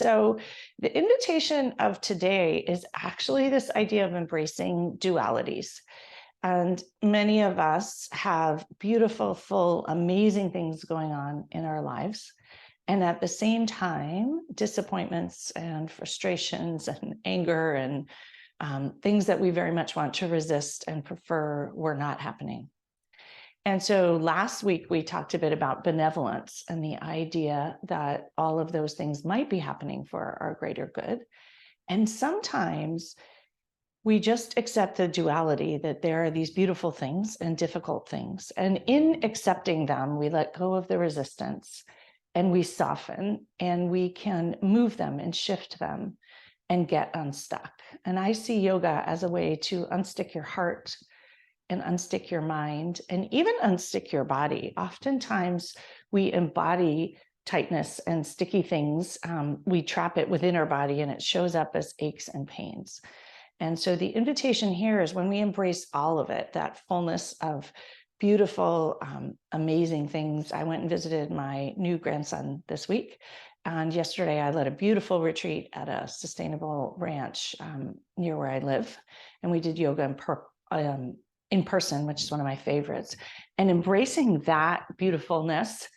So, the invitation of today is actually this idea of embracing dualities. And many of us have beautiful, full, amazing things going on in our lives. And at the same time, disappointments and frustrations and anger and things that we very much want to resist and prefer were not happening. And so last week we talked a bit about benevolence and the idea that all of those things might be happening for our greater good. And sometimes we just accept the duality that there are these beautiful things and difficult things. And in accepting them, we let go of the resistance and we soften and we can move them and shift them and get unstuck. And I see yoga as a way to unstick your heart and unstick your mind and even unstick your body. Oftentimes we embody tightness and sticky things. We trap it within our body and it shows up as aches and pains. And so the invitation here is when we embrace all of it, that fullness of beautiful, amazing things. I went and visited my new grandson this week. And yesterday I led a beautiful retreat at a sustainable ranch near where I live. And we did yoga in person, which is one of my favorites, and embracing that beautifulness,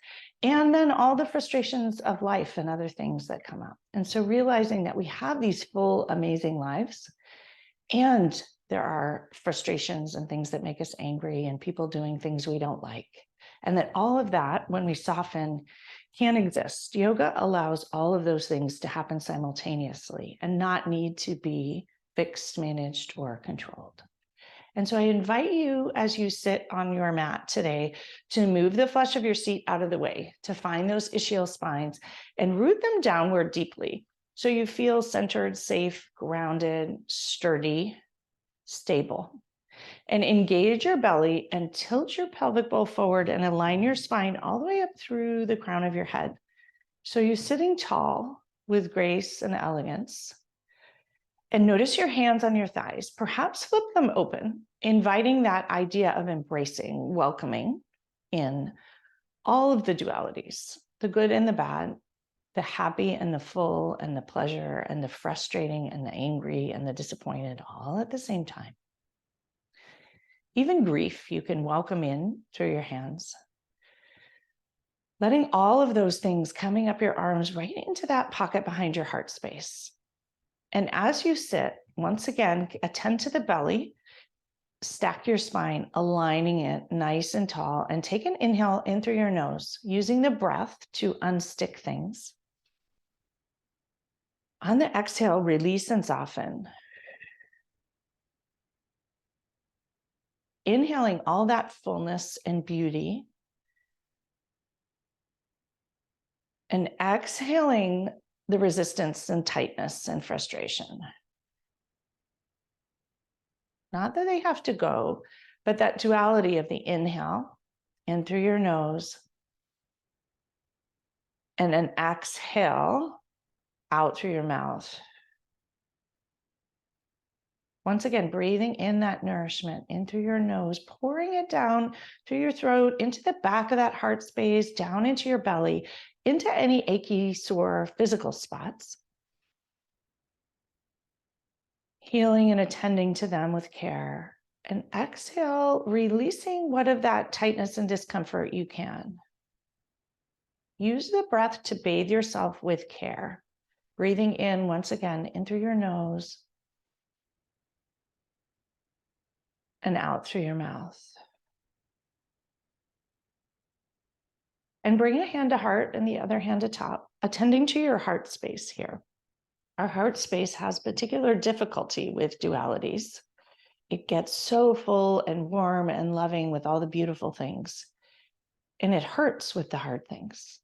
and then all the frustrations of life and other things that come up. And so realizing that we have these full, amazing lives, and there are frustrations and things that make us angry and people doing things we don't like. And that all of that, when we soften, can exist. Yoga allows all of those things to happen simultaneously and not need to be fixed, managed, or controlled. And so I invite you, as you sit on your mat today, to move the flesh of your seat out of the way, to find those ischial spines and root them downward deeply. So you feel centered, safe, grounded, sturdy, stable. And engage your belly and tilt your pelvic bowl forward and align your spine all the way up through the crown of your head. So you're sitting tall with grace and elegance. And notice your hands on your thighs. Perhaps flip them open, inviting that idea of embracing, welcoming in all of the dualities, the good and the bad, the happy and the full and the pleasure and the frustrating and the angry and the disappointed, all at the same time. Even grief, you can welcome in through your hands. Letting all of those things coming up your arms right into that pocket behind your heart space. And as you sit, once again, attend to the belly, stack your spine, aligning it nice and tall, and take an inhale in through your nose, using the breath to unstick things. On the exhale, release and soften. Inhaling all that fullness and beauty. And exhaling the resistance and tightness and frustration. Not that they have to go, but that duality of the inhale in through your nose and an exhale out through your mouth. Once again, breathing in that nourishment in through your nose, pouring it down through your throat, into the back of that heart space, down into your belly, into any achy, sore physical spots. Healing and attending to them with care. And exhale, releasing what of that tightness and discomfort you can. Use the breath to bathe yourself with care. Breathing in once again, in through your nose and out through your mouth. And bring a hand to heart and the other hand to top, attending to your heart space here. Our heart space has particular difficulty with dualities. It gets so full and warm and loving with all the beautiful things. And it hurts with the hard things.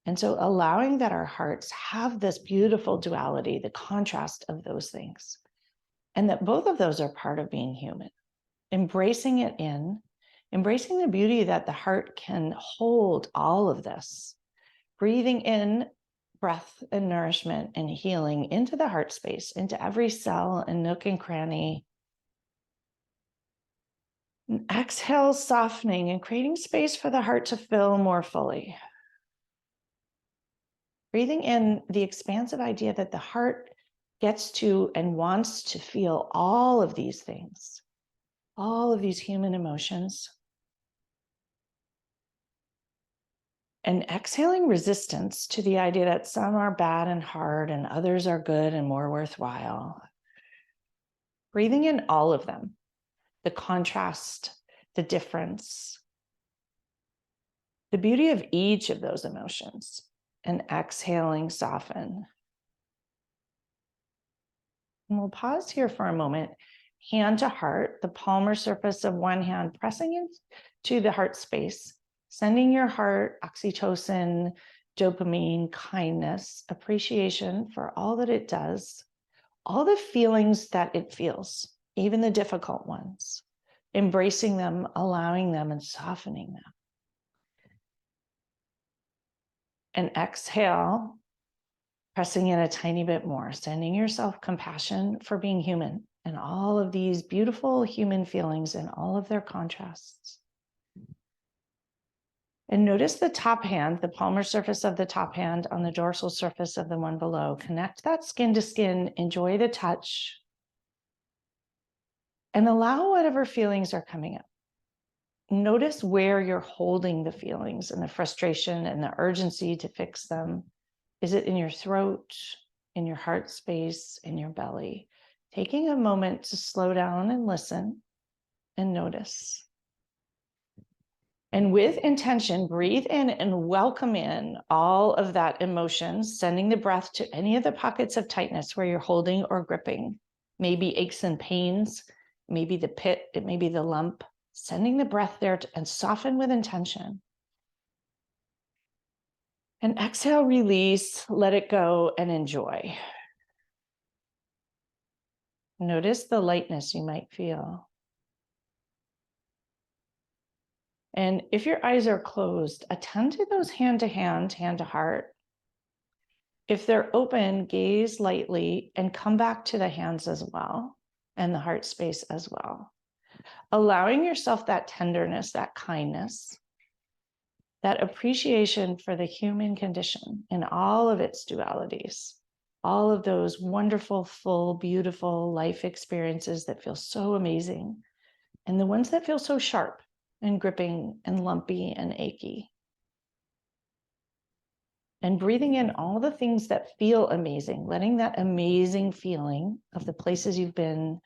And so allowing that our hearts have this beautiful duality, the contrast of those things, and that both of those are part of being human. Embracing it in, embracing the beauty that the heart can hold all of this. Breathing in breath and nourishment and healing into the heart space, into every cell and nook and cranny. And exhale, softening and creating space for the heart to fill more fully. Breathing in the expansive idea that the heart gets to and wants to feel all of these things, all of these human emotions. And exhaling resistance to the idea that some are bad and hard and others are good and more worthwhile. Breathing in all of them, the contrast, the difference, the beauty of each of those emotions, and exhaling, soften. And we'll pause here for a moment, hand to heart, the palmar surface of one hand pressing into the heart space, sending your heart oxytocin, dopamine, kindness, appreciation for all that it does, all the feelings that it feels, even the difficult ones, embracing them, allowing them, and softening them. And exhale, pressing in a tiny bit more, sending yourself compassion for being human and all of these beautiful human feelings and all of their contrasts. And notice the top hand, the palmar surface of the top hand on the dorsal surface of the one below. Connect that skin to skin, enjoy the touch, and allow whatever feelings are coming up. Notice where you're holding the feelings and the frustration and the urgency to fix them. Is it in your throat, in your heart space, in your belly? Taking a moment to slow down and listen and notice. And with intention, breathe in and welcome in all of that emotion, sending the breath to any of the pockets of tightness where you're holding or gripping. Maybe aches and pains, maybe the pit, it may be the lump. Sending the breath there and soften with intention. And exhale, release, let it go, and enjoy. Notice the lightness you might feel. And if your eyes are closed, attend to those hand to hand, hand to heart. If they're open, gaze lightly and come back to the hands as well and the heart space as well. Allowing yourself that tenderness, that kindness, that appreciation for the human condition in all of its dualities, all of those wonderful, full, beautiful life experiences that feel so amazing, and the ones that feel so sharp and gripping and lumpy and achy. And breathing in all the things that feel amazing, letting that amazing feeling of the places you've been,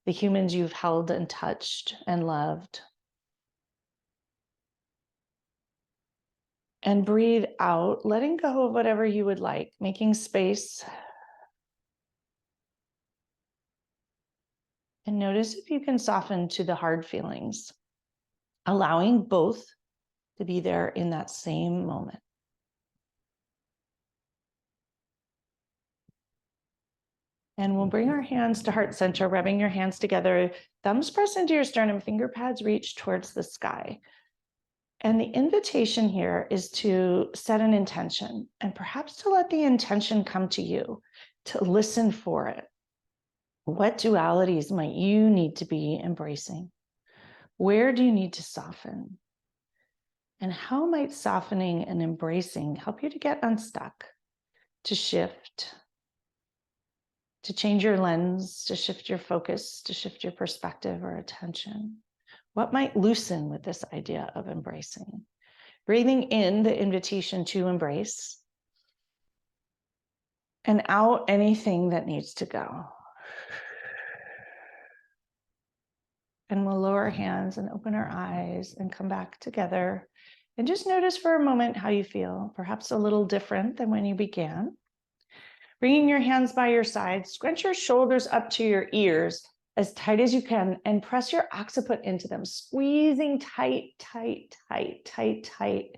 the humans you've held and touched and loved. And breathe out, letting go of whatever you would like, making space. And notice if you can soften to the hard feelings, allowing both to be there in that same moment. And we'll bring our hands to heart center, rubbing your hands together, thumbs press into your sternum, finger pads reach towards the sky. And the invitation here is to set an intention and perhaps to let the intention come to you, to listen for it. What dualities might you need to be embracing? Where do you need to soften? And how might softening and embracing help you to get unstuck, to shift, to change your lens, to shift your focus, to shift your perspective or attention? What might loosen with this idea of embracing? Breathing in the invitation to embrace, and out anything that needs to go. And we'll lower our hands and open our eyes and come back together. And just notice for a moment how you feel, perhaps a little different than when you began. Bringing your hands by your side, scrunch your shoulders up to your ears as tight as you can and press your occiput into them, squeezing tight, tight, tight, tight, tight.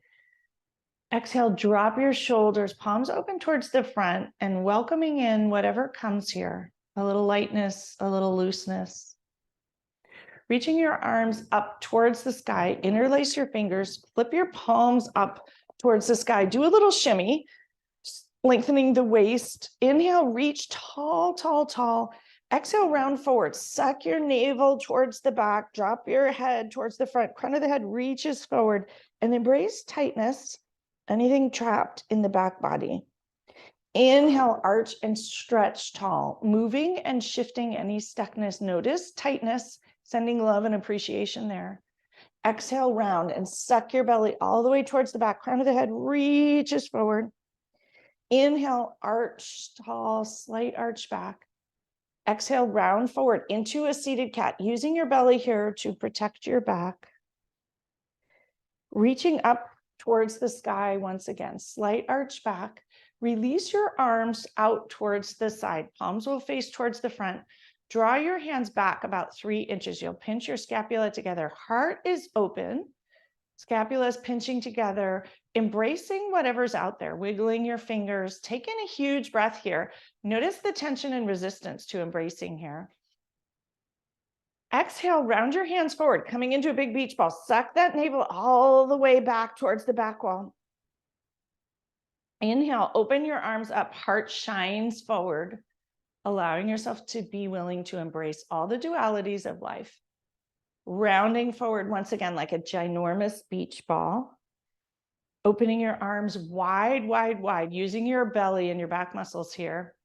Exhale, drop your shoulders, palms open towards the front and welcoming in whatever comes here. A little lightness, a little looseness. Reaching your arms up towards the sky, interlace your fingers, flip your palms up towards the sky. Do a little shimmy, lengthening the waist. Inhale, reach tall, tall, tall. Exhale, round forward. Suck your navel towards the back. Drop your head towards the front. Crown of the head reaches forward and embrace tightness, anything trapped in the back body. Inhale, arch and stretch tall, moving and shifting any stuckness. Notice tightness, sending love and appreciation there. Exhale, round and suck your belly all the way towards the back. Crown of the head reaches forward. Inhale, arch tall, slight arch back. Exhale, round forward into a seated cat, using your belly here to protect your back. Reaching up towards the sky once again, slight arch back. Release your arms out towards the side. Palms will face towards the front. Draw your hands back about 3 inches. You'll pinch your scapula together. Heart is open. Scapula is pinching together, embracing whatever's out there, wiggling your fingers, taking a huge breath here. Notice the tension and resistance to embracing here. Exhale, round your hands forward, coming into a big beach ball. Suck that navel all the way back towards the back wall. Inhale, open your arms up, heart shines forward, allowing yourself to be willing to embrace all the dualities of life. Rounding forward once again like a ginormous beach ball. Opening your arms wide, wide, wide, using your belly and your back muscles here.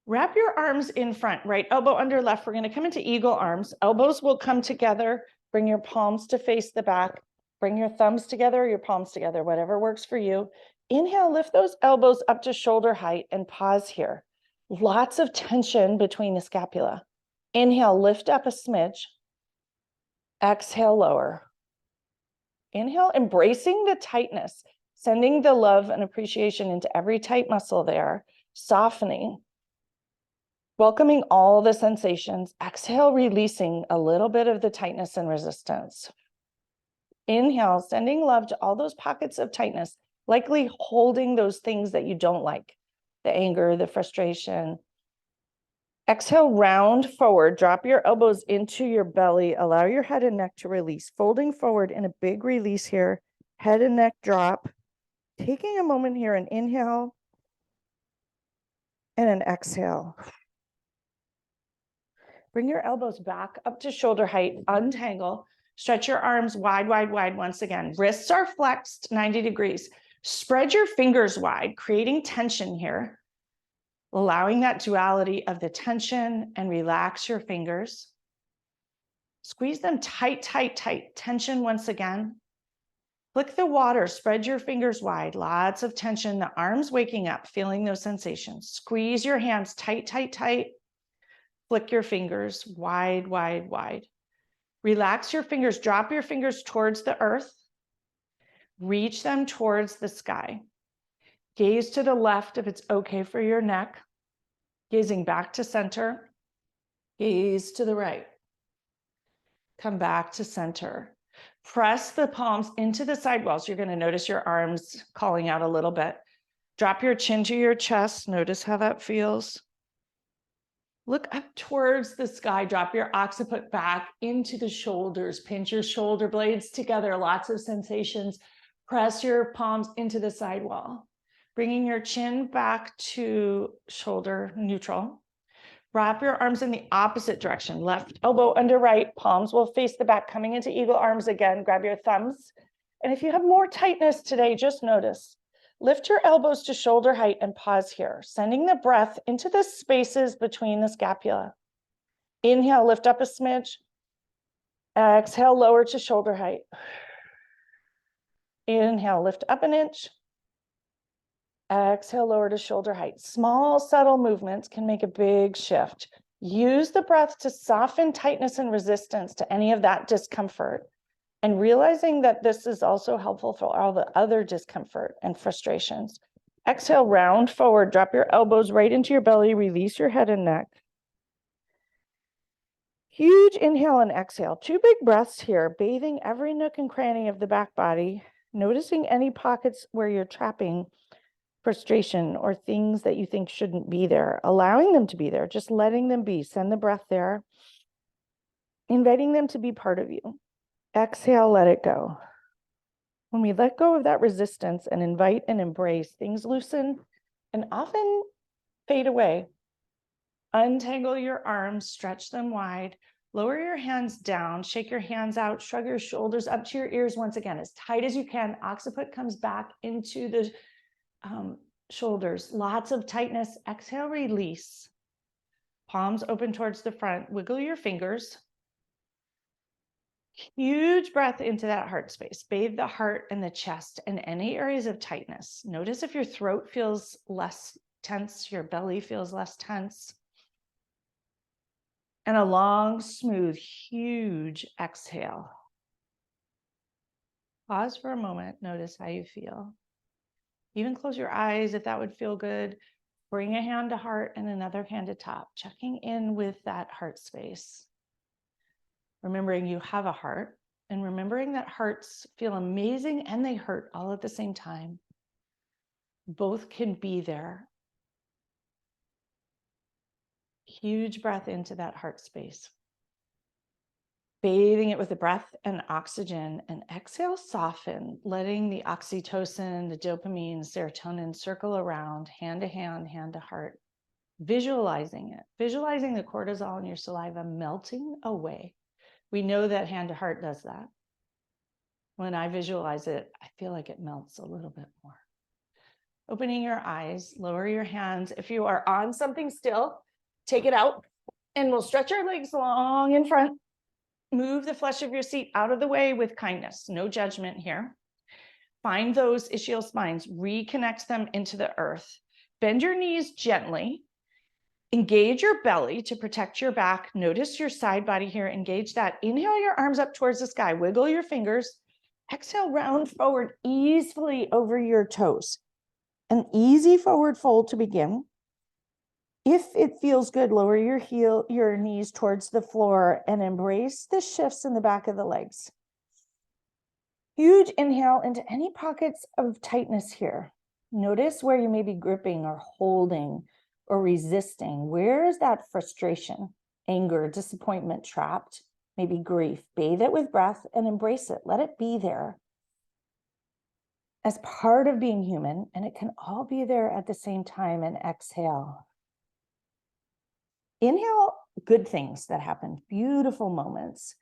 Wrap your arms in front, right elbow under left. We're going to come into eagle arms. Elbows will come together. Bring your palms to face the back. Bring your thumbs together, your palms together, whatever works for you. Inhale, lift those elbows up to shoulder height and pause here. Lots of tension between the scapula. Inhale, lift up a smidge. Exhale, lower. Inhale, embracing the tightness, sending the love and appreciation into every tight muscle there, softening, welcoming all the sensations. Exhale, releasing a little bit of the tightness and resistance. Inhale, sending love to all those pockets of tightness, likely holding those things that you don't like, the anger, the frustration. Exhale, round forward, drop your elbows into your belly, allow your head and neck to release, folding forward in a big release here, head and neck drop. Taking a moment here, an inhale and an exhale. Bring your elbows back up to shoulder height, untangle, stretch your arms wide, wide, wide once again. Wrists are flexed 90 degrees. Spread your fingers wide, creating tension here, allowing that duality of the tension, and relax your fingers. Squeeze them tight, tight, tight. Tension once again. Flick the water, spread your fingers wide, lots of tension, the arms waking up, feeling those sensations. Squeeze your hands tight, tight, tight. Flick your fingers wide, wide, wide. Relax your fingers, drop your fingers towards the earth. Reach them towards the sky. Gaze to the left if it's okay for your neck. Gazing back to center. Gaze to the right. Come back to center. Press the palms into the side walls. You're going to notice your arms calling out a little bit. Drop your chin to your chest. Notice how that feels. Look up towards the sky. Drop your occiput back into the shoulders. Pinch your shoulder blades together. Lots of sensations. Press your palms into the side wall. Bringing your chin back to shoulder neutral. Wrap your arms in the opposite direction. Left elbow under right. Palms will face the back. Coming into eagle arms again. Grab your thumbs. And if you have more tightness today, just notice. Lift your elbows to shoulder height and pause here, sending the breath into the spaces between the scapula. Inhale, lift up a smidge. Exhale, lower to shoulder height. Inhale, lift up an inch. Exhale, lower to shoulder height. Small, subtle movements can make a big shift. Use the breath to soften tightness and resistance to any of that discomfort. And realizing that this is also helpful for all the other discomfort and frustrations. Exhale, round forward, drop your elbows right into your belly, release your head and neck. Huge inhale and exhale, 2 big breaths here, bathing every nook and cranny of the back body, noticing any pockets where you're trapping frustration or things that you think shouldn't be there, allowing them to be there, just letting them be. Send the breath there, inviting them to be part of you. Exhale, let it go. When we let go of that resistance and invite and embrace, things loosen and often fade away. Untangle your arms, stretch them wide, lower your hands down, shake your hands out, shrug your shoulders up to your ears once again, as tight as you can. Occiput comes back into the shoulders, lots of tightness. Exhale, release. Palms open towards the front. Wiggle your fingers. Huge breath into that heart space. Bathe the heart and the chest and any areas of tightness. Notice if your throat feels less tense, your belly feels less tense. And a long, smooth, huge exhale. Pause for a moment. Notice how you feel. Even close your eyes if that would feel good. Bring a hand to heart and another hand to top, checking in with that heart space. Remembering you have a heart and remembering that hearts feel amazing and they hurt all at the same time. Both can be there. Huge breath into that heart space. Bathing it with the breath and oxygen, and exhale, soften, letting the oxytocin, the dopamine, serotonin circle around, hand to hand, hand to heart. Visualizing it, visualizing the cortisol in your saliva melting away. We know that hand to heart does that. When I visualize it, I feel like it melts a little bit more. Opening your eyes, lower your hands. If you are on something still, take it out, and we'll stretch our legs long in front. Move the flesh of your seat out of the way with kindness. No judgment here. Find those ischial spines, reconnect them into the earth. Bend your knees gently. Engage your belly to protect your back. Notice your side body here. Engage that. Inhale your arms up towards the sky. Wiggle your fingers. Exhale, round forward easily over your toes. An easy forward fold to begin. If it feels good, lower your knees towards the floor and embrace the shifts in the back of the legs. Huge inhale into any pockets of tightness here. Notice where you may be gripping or holding or resisting. Where is that frustration, anger, disappointment trapped? Maybe grief. Bathe it with breath and embrace it. Let it be there as part of being human, and it can all be there at the same time. And exhale. Inhale good things that happen, beautiful moments.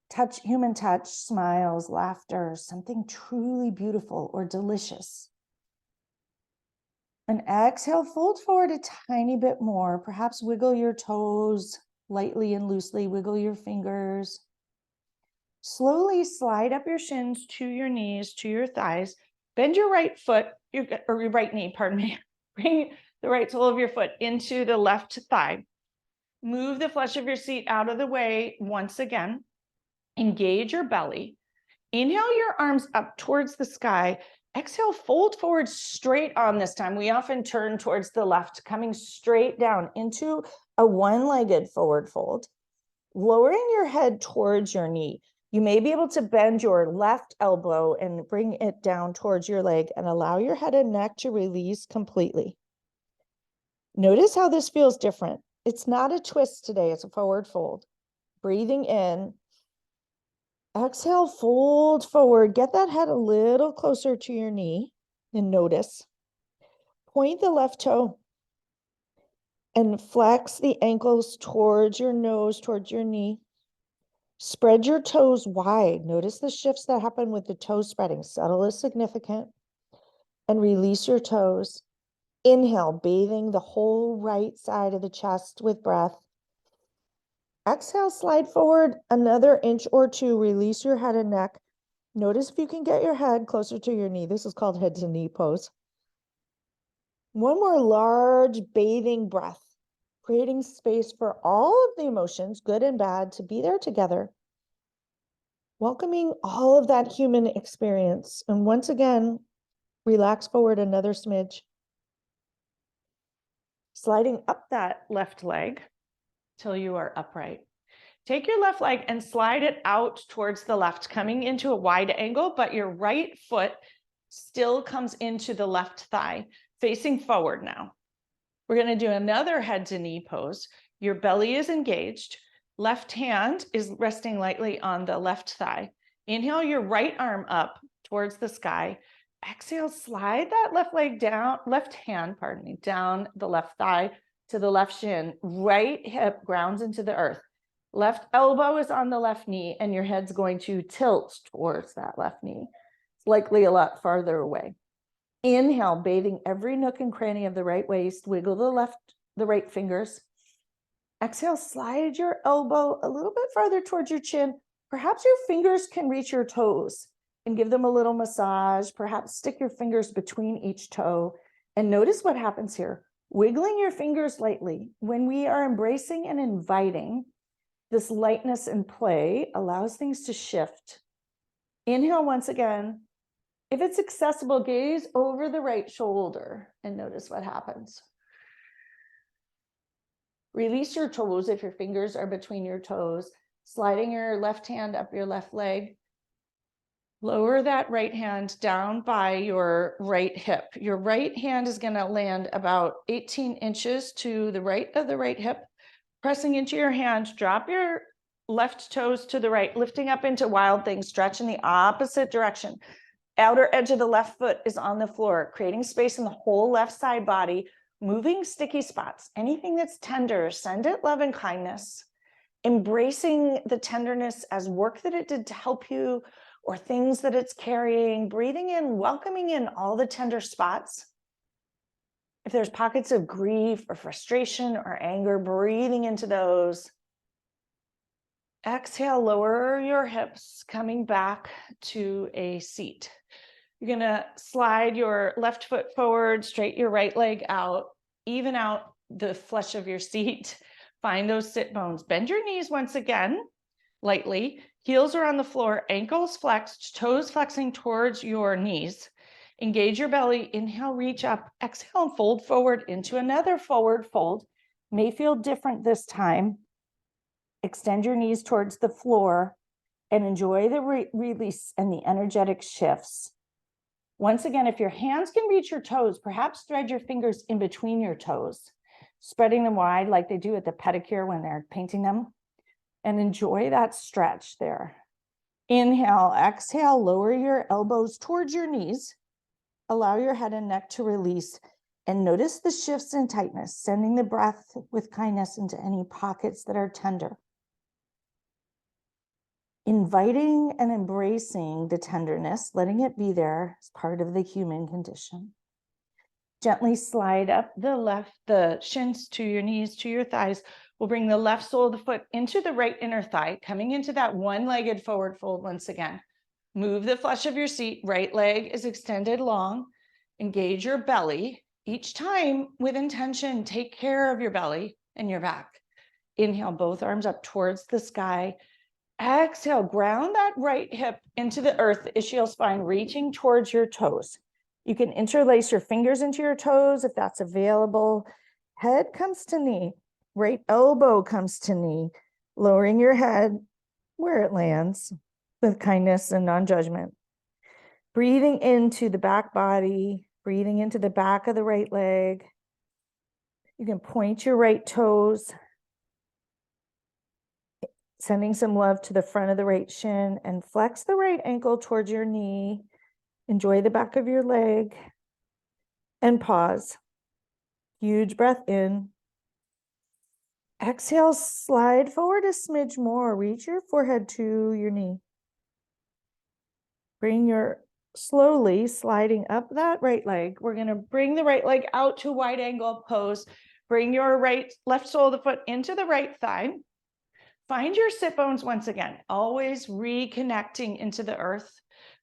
Touch, human touch, smiles, laughter, something truly beautiful or delicious. And exhale, fold forward a tiny bit more. Perhaps wiggle your toes lightly and loosely, wiggle your fingers. Slowly slide up your shins to your knees, to your thighs. Bend your right foot, or your right knee, pardon me. Bring the right sole of your foot into the left thigh. Move the flesh of your seat out of the way once again. Engage your belly. Inhale your arms up towards the sky. Exhale, fold forward straight on this time. We often turn towards the left, coming straight down into a one-legged forward fold. Lowering your head towards your knee. You may be able to bend your left elbow and bring it down towards your leg and allow your head and neck to release completely. Notice how this feels different. It's not a twist today, it's a forward fold. Breathing in. Exhale, fold forward. Get that head a little closer to your knee and notice. Point the left toe and flex the ankles towards your nose, towards your knee. Spread your toes wide. Notice the shifts that happen with the toes spreading. Subtle is significant. And release your toes. Inhale, bathing the whole right side of the chest with breath. Exhale, slide forward another inch or two. Release your head and neck. Notice if you can get your head closer to your knee. This is called head to knee pose. One more large bathing breath, creating space for all of the emotions, good and bad, to be there together. Welcoming all of that human experience. And once again, relax forward another smidge. Sliding up that left leg till you are upright. Take your left leg and slide it out towards the left, coming into a wide angle, but your right foot still comes into the left thigh, facing forward now. We're going to do another head to knee pose. Your belly is engaged. Left hand is resting lightly on the left thigh. Inhale your right arm up towards the sky. Exhale, slide that left leg down, left hand, pardon me, down the left thigh to the left shin. Right hip grounds into the earth. Left elbow is on the left knee, and your head's going to tilt towards that left knee. It's likely a lot farther away. Inhale, bathing every nook and cranny of the right waist. Wiggle the right fingers. Exhale, slide your elbow a little bit farther towards your chin. Perhaps your fingers can reach your toes and give them a little massage. Perhaps stick your fingers between each toe and notice what happens here. Wiggling your fingers lightly. When we are embracing and inviting, this lightness and play allows things to shift. Inhale once again. If it's accessible, gaze over the right shoulder and notice what happens. Release your toes if your fingers are between your toes, sliding your left hand up your left leg. Lower that right hand down by your right hip. Your right hand is going to land about 18 inches to the right of the right hip. Pressing into your hand, drop your left toes to the right, lifting up into wild thing, stretch in the opposite direction. Outer edge of the left foot is on the floor, creating space in the whole left side body, moving sticky spots. Anything that's tender, send it love and kindness. Embracing the tenderness as work that it did to help you or things that it's carrying, breathing in, welcoming in all the tender spots. If there's pockets of grief or frustration or anger, breathing into those. Exhale, lower your hips, coming back to a seat. You're going to slide your left foot forward, straight your right leg out, even out the flesh of your seat. Find those sit bones. Bend your knees once again, lightly. Heels are on the floor, ankles flexed, toes flexing towards your knees. Engage your belly. Inhale, reach up. Exhale, and fold forward into another forward fold. May feel different this time. Extend your knees towards the floor and enjoy the release and the energetic shifts. Once again, if your hands can reach your toes, perhaps thread your fingers in between your toes, spreading them wide like they do at the pedicure when they're painting them, and enjoy that stretch there. Inhale, exhale, lower your elbows towards your knees. Allow your head and neck to release and notice the shifts in tightness, sending the breath with kindness into any pockets that are tender. Inviting and embracing the tenderness, letting it be there as part of the human condition. Gently slide up the shins to your knees, to your thighs. We'll bring the left sole of the foot into the right inner thigh, coming into that one-legged forward fold once again. Move the flesh of your seat. Right leg is extended long. Engage your belly. Each time with intention, take care of your belly and your back. Inhale, both arms up towards the sky. Exhale, ground that right hip into the earth, the ischial spine, reaching towards your toes. You can interlace your fingers into your toes if that's available. Head comes to knee, right elbow comes to knee, lowering your head where it lands with kindness and non-judgment. Breathing into the back body, breathing into the back of the right leg. You can point your right toes, sending some love to the front of the right shin, and flex the right ankle towards your knee. Enjoy the back of your leg and pause. Huge breath in. Exhale, slide forward a smidge more. Reach your forehead to your knee. Slowly sliding up that right leg. We're going to bring the right leg out to wide angle pose. Bring your left sole of the foot into the right thigh. Find your sit bones once again, always reconnecting into the earth,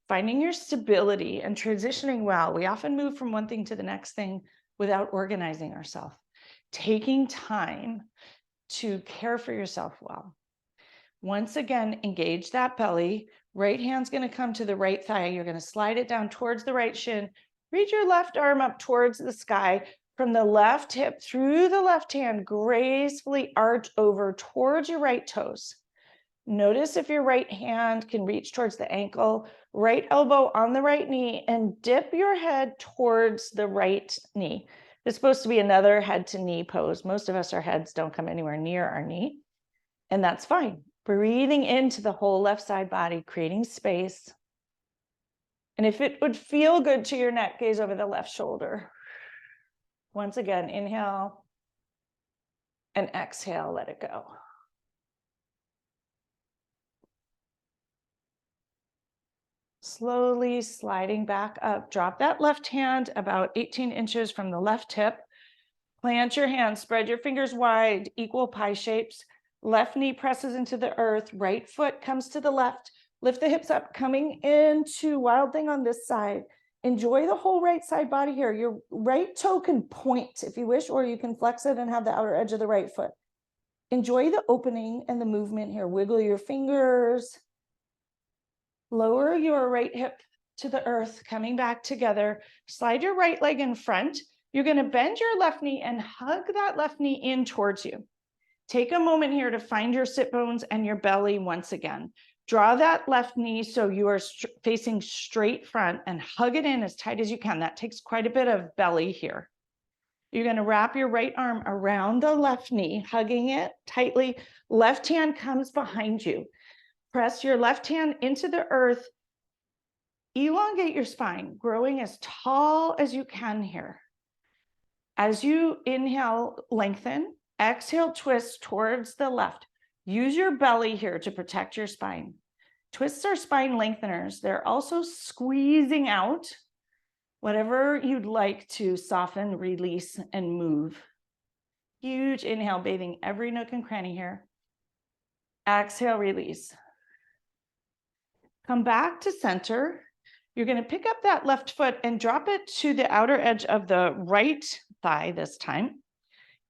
finding your stability and transitioning well. We often move from one thing to the next thing without organizing ourselves. Taking time to care for yourself well. Once again, engage that belly. Right hand's going to come to the right thigh. You're going to slide it down towards the right shin. Reach your left arm up towards the sky. From the left hip through the left hand, gracefully arch over towards your right toes. Notice if your right hand can reach towards the ankle, right elbow on the right knee, and dip your head towards the right knee. It's supposed to be another head to knee pose. Most of us, our heads don't come anywhere near our knee, and that's fine. Breathing into the whole left side body, creating space. And if it would feel good to your neck, gaze over the left shoulder. Once again, inhale and exhale, let it go. slowly sliding back up. Drop that left hand about 18 inches from the left hip. Plant your hands, spread your fingers wide, equal pie shapes. Left knee presses into the earth, right foot comes to the left. Lift the hips up, coming into wild thing on this side. Enjoy the whole right side body here. Your right toe can point if you wish, or you can flex it and have the outer edge of the right foot. Enjoy the opening and the movement here. Wiggle your fingers. Lower your right hip to the earth, coming back together. Slide your right leg in front. You're going to bend your left knee and hug that left knee in towards you. Take a moment here to find your sit bones and your belly once again. Draw that left knee so you are facing straight front and hug it in as tight as you can. That takes quite a bit of belly here. You're going to wrap your right arm around the left knee, hugging it tightly. Left hand comes behind you. Press your left hand into the earth. Elongate your spine, growing as tall as you can here. As you inhale, lengthen. Exhale, twist towards the left. Use your belly here to protect your spine. Twists are spine lengtheners. They're also squeezing out whatever you'd like to soften, release, and move. Huge inhale, bathing every nook and cranny here. Exhale, release. Come back to center. You're going to pick up that left foot and drop it to the outer edge of the right thigh this time.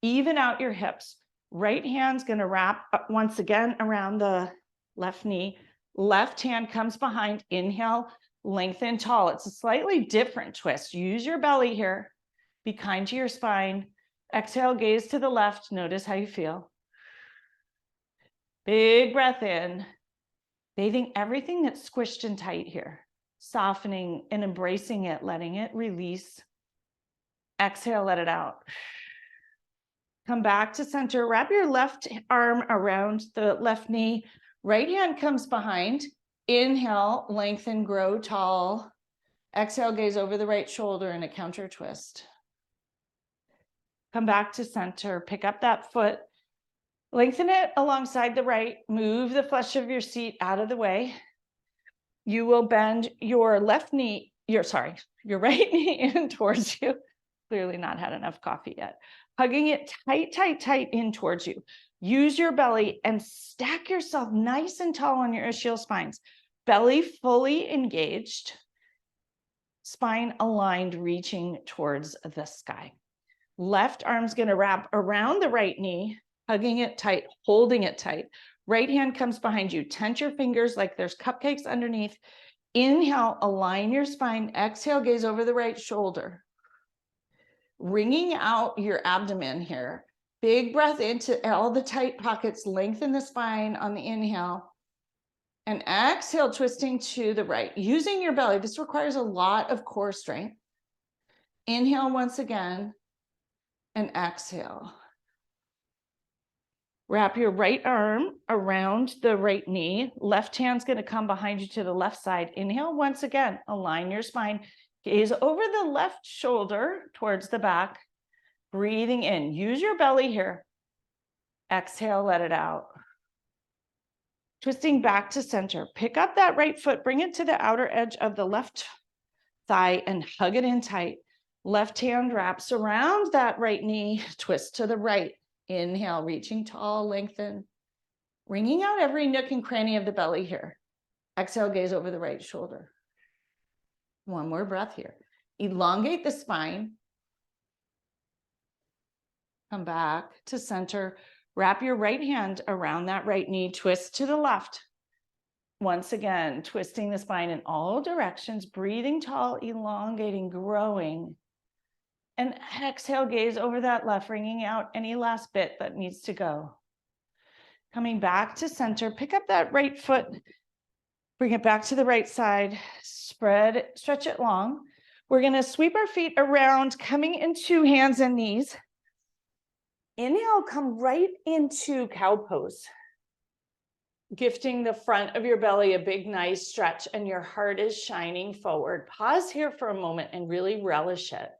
Even out your hips. Right hand's going to wrap up once again around the left knee. Left hand comes behind. Inhale, lengthen tall. It's a slightly different twist. Use your belly here. Be kind to your spine. Exhale, gaze to the left. Notice how you feel. Big breath in. Bathing everything that's squished and tight here. Softening and embracing it, letting it release. Exhale, let it out. Come back to center. Wrap your left arm around the left knee. Right hand comes behind. Inhale, lengthen, grow tall. Exhale, gaze over the right shoulder in a counter twist. Come back to center. Pick up that foot. Lengthen it alongside the right. Move the flesh of your seat out of the way. You will bend your right knee in towards you. Clearly not had enough coffee yet. Hugging it tight, tight, tight in towards you. Use your belly and stack yourself nice and tall on your ischial spines. Belly fully engaged. Spine aligned, reaching towards the sky. Left arm's going to wrap around the right knee, hugging it tight, holding it tight. Right hand comes behind you. Tense your fingers like there's cupcakes underneath. Inhale, align your spine. Exhale, gaze over the right shoulder. Wringing out your abdomen here. Big breath into all the tight pockets. Lengthen the spine on the inhale. And exhale, twisting to the right. Using your belly. This requires a lot of core strength. Inhale once again. And exhale. Wrap your right arm around the right knee. Left hand's going to come behind you to the left side. Inhale once again. Align your spine. Gaze over the left shoulder towards the back. Breathing in. Use your belly here. Exhale, let it out. Twisting back to center. Pick up that right foot. Bring it to the outer edge of the left thigh and hug it in tight. Left hand wraps around that right knee. Twist to the right. Inhale, reaching tall, lengthen. Wringing out every nook and cranny of the belly here. Exhale, gaze over the right shoulder. One more breath here. Elongate the spine. Come back to center. Wrap your right hand around that right knee. Twist to the left. Once again, twisting the spine in all directions. Breathing tall, elongating, growing. And exhale, gaze over that left, wringing out any last bit that needs to go. Coming back to center. Pick up that right foot. Bring it back to the right side. Stretch it long. We're going to sweep our feet around, coming into hands and knees. Inhale, come right into cow pose. Gifting the front of your belly a big, nice stretch, and your heart is shining forward. Pause here for a moment and really relish it.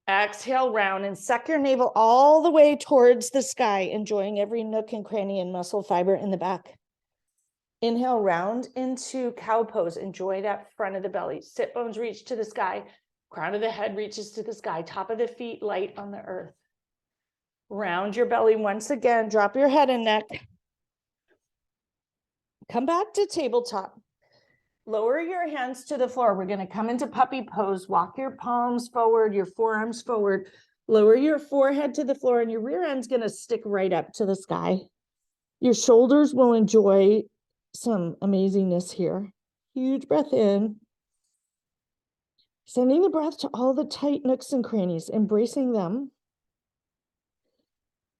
Exhale, round, and suck your navel all the way towards the sky, enjoying every nook and cranny and muscle fiber in the back. Inhale, round into cow pose. Enjoy that front of the belly. Sit bones reach to the sky. Crown of the head reaches to the sky. Top of the feet light on the earth. Round your belly once again. Drop your head and neck. Come back to tabletop. Lower your hands to the floor. We're going to come into puppy pose. Walk your palms forward, your forearms forward. Lower your forehead to the floor, and your rear end's going to stick right up to the sky. Your shoulders will enjoy some amazingness here. Huge breath in. Sending the breath to all the tight nooks and crannies, embracing them.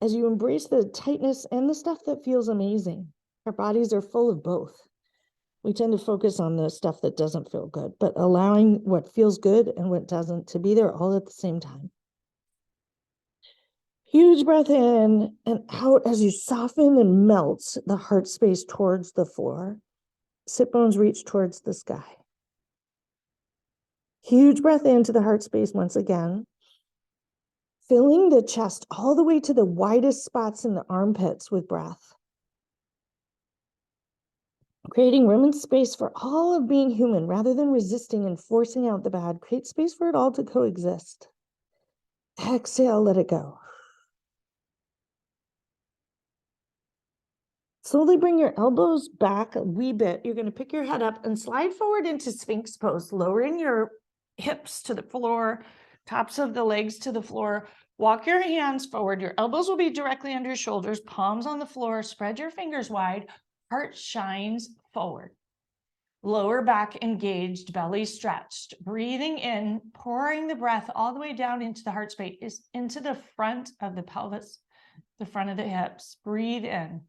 As you embrace the tightness and the stuff that feels amazing, our bodies are full of both. We tend to focus on the stuff that doesn't feel good, but allowing what feels good and what doesn't to be there all at the same time. Huge breath in and out as you soften and melt the heart space towards the floor. Sit bones reach towards the sky. Huge breath into the heart space once again. Filling the chest all the way to the widest spots in the armpits with breath. Creating room and space for all of being human rather than resisting and forcing out the bad. Create space for it all to coexist. Exhale, let it go. Slowly bring your elbows back a wee bit. You're going to pick your head up and slide forward into Sphinx pose, lowering your hips to the floor, tops of the legs to the floor. Walk your hands forward. Your elbows will be directly under your shoulders, palms on the floor. Spread your fingers wide. Heart shines forward. Lower back engaged, belly stretched. Breathing in, pouring the breath all the way down into the heart space, into the front of the pelvis, the front of the hips. Breathe in.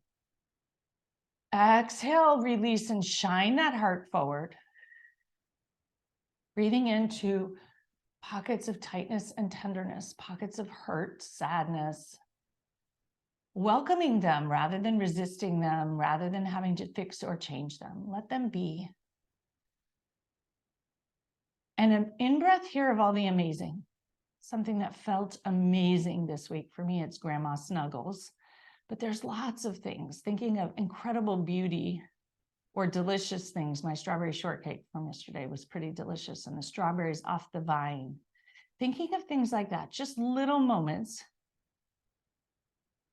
Exhale, release and shine that heart forward. Breathing into pockets of tightness and tenderness, pockets of hurt, sadness. Welcoming them rather than resisting them, rather than having to fix or change them. Let them be. And an in-breath here of all the amazing. Something that felt amazing this week. For me, it's Grandma Snuggles. But there's lots of things. Thinking of incredible beauty or delicious things. My strawberry shortcake from yesterday was pretty delicious, and the strawberries off the vine. Thinking of things like that, just little moments.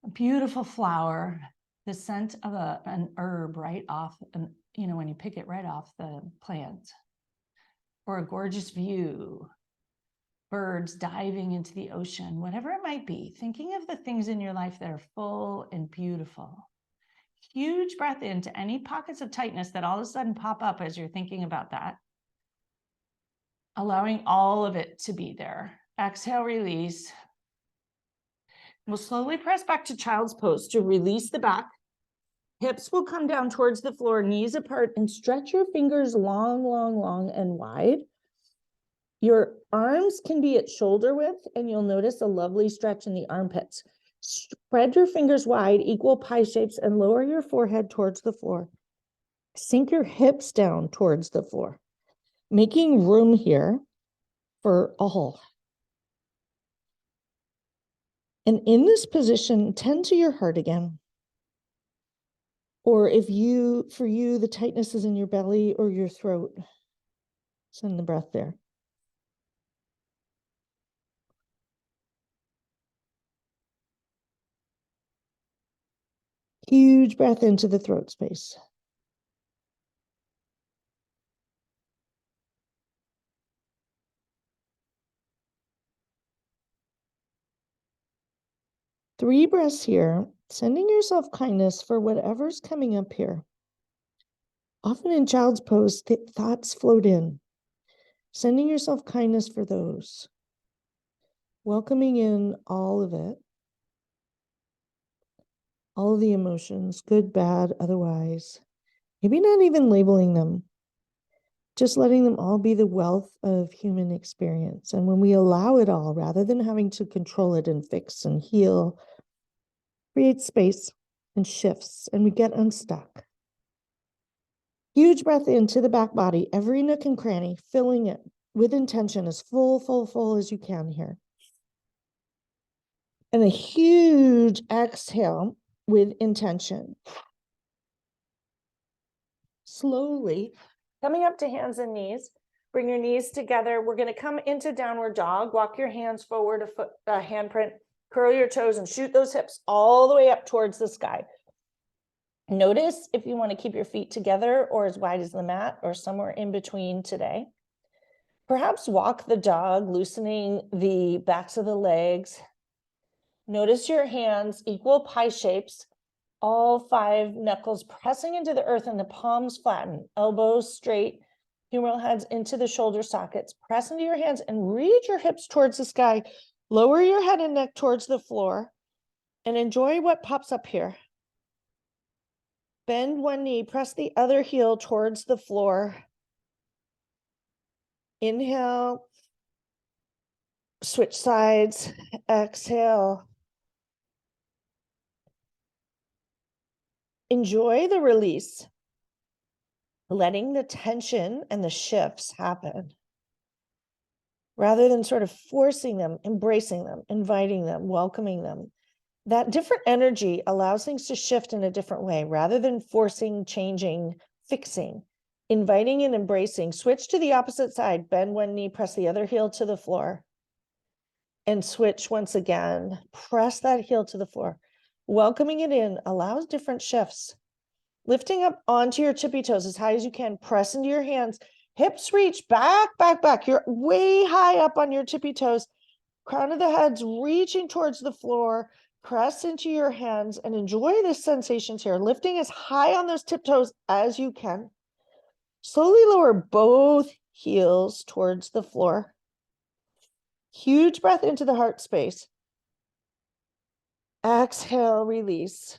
A beautiful flower, the scent of an herb right off, when you pick it right off the plant, or a gorgeous view, birds diving into the ocean, whatever it might be. Thinking of the things in your life that are full and beautiful. Huge breath into any pockets of tightness that all of a sudden pop up as you're thinking about that. Allowing all of it to be there. Exhale, release. We'll slowly press back to child's pose to release the back. Hips will come down towards the floor, knees apart, and stretch your fingers long, long, long and wide. Your arms can be at shoulder width, and you'll notice a lovely stretch in the armpits. Spread your fingers wide, equal pie shapes, and lower your forehead towards the floor. Sink your hips down towards the floor, making room here for all. And in this position, tend to your heart again. Or for you, the tightness is in your belly or your throat, send the breath there. Huge breath into the throat space. Three breaths here, sending yourself kindness for whatever's coming up here. Often in child's pose, thoughts float in. Sending yourself kindness for those. Welcoming in all of it. All of the emotions, good, bad, otherwise. Maybe not even labeling them. Just letting them all be the wealth of human experience. And when we allow it all, rather than having to control it and fix and heal, create space and shifts, and we get unstuck. Huge breath into the back body, every nook and cranny, filling it with intention as full, full, full as you can here. And a huge exhale with intention. slowly coming up to hands and knees. Bring your knees together. We're going to come into downward dog. Walk your hands forward, a handprint, curl your toes and shoot those hips all the way up towards the sky. Notice if you want to keep your feet together or as wide as the mat or somewhere in between today. Perhaps walk the dog, loosening the backs of the legs. Notice your hands, equal pie shapes, all 5 knuckles pressing into the earth and the palms flatten, elbows straight, humeral heads into the shoulder sockets. Press into your hands and reach your hips towards the sky. Lower your head and neck towards the floor and enjoy what pops up here. Bend one knee, press the other heel towards the floor. Inhale, switch sides, exhale. Enjoy the release, letting the tension and the shifts happen rather than sort of forcing them, embracing them, inviting them, welcoming them. That different energy allows things to shift in a different way rather than forcing, changing, fixing, inviting and embracing. Switch to the opposite side, bend one knee, press the other heel to the floor. And switch once again, press that heel to the floor. Welcoming it in allows different shifts. Lifting up onto your tippy toes as high as you can, press into your hands, hips reach back, back, back. You're way high up on your tippy toes. Crown of the head's reaching towards the floor. Press into your hands and enjoy the sensations here. Lifting as high on those tiptoes as you can. Slowly lower both heels towards the floor. Huge breath into the heart space. Exhale, release.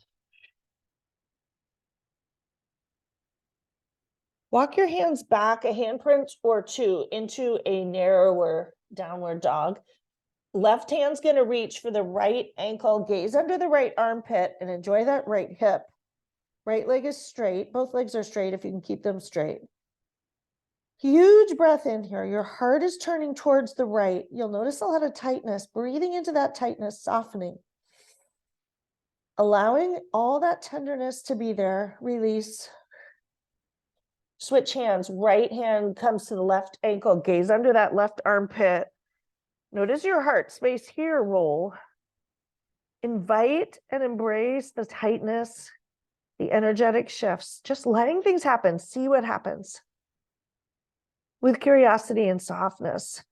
Walk your hands back a handprint or 2 into a narrower downward dog. Left hand's going to reach for the right ankle, gaze under the right armpit, and enjoy that right hip. Right leg is straight. Both legs are straight if you can keep them straight. Huge breath in here. Your heart is turning towards the right. You'll notice a lot of tightness. Breathing into that tightness, softening. Allowing all that tenderness to be there. Release. Switch hands. Right hand comes to the left ankle. Gaze under that left armpit. Notice your heart space here, roll. Invite and embrace the tightness, the energetic shifts, just letting things happen. See what happens with curiosity and softness.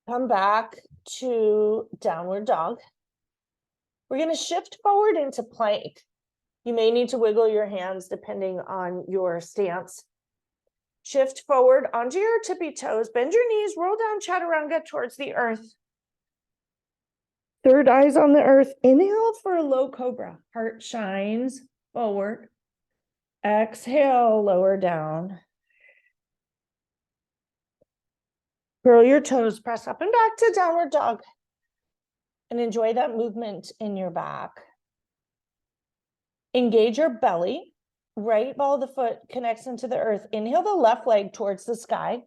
Come back to downward dog. We're going to shift forward into plank. You may need to wiggle your hands depending on your stance. Shift forward onto your tippy toes, bend your knees, roll down chaturanga towards the earth. Third eye's on the earth. Inhale for a low cobra. Heart shines forward. Exhale, lower down. Curl your toes, press up and back to downward dog. And enjoy that movement in your back. Engage your belly. Right ball of the foot connects into the earth. Inhale the left leg towards the sky.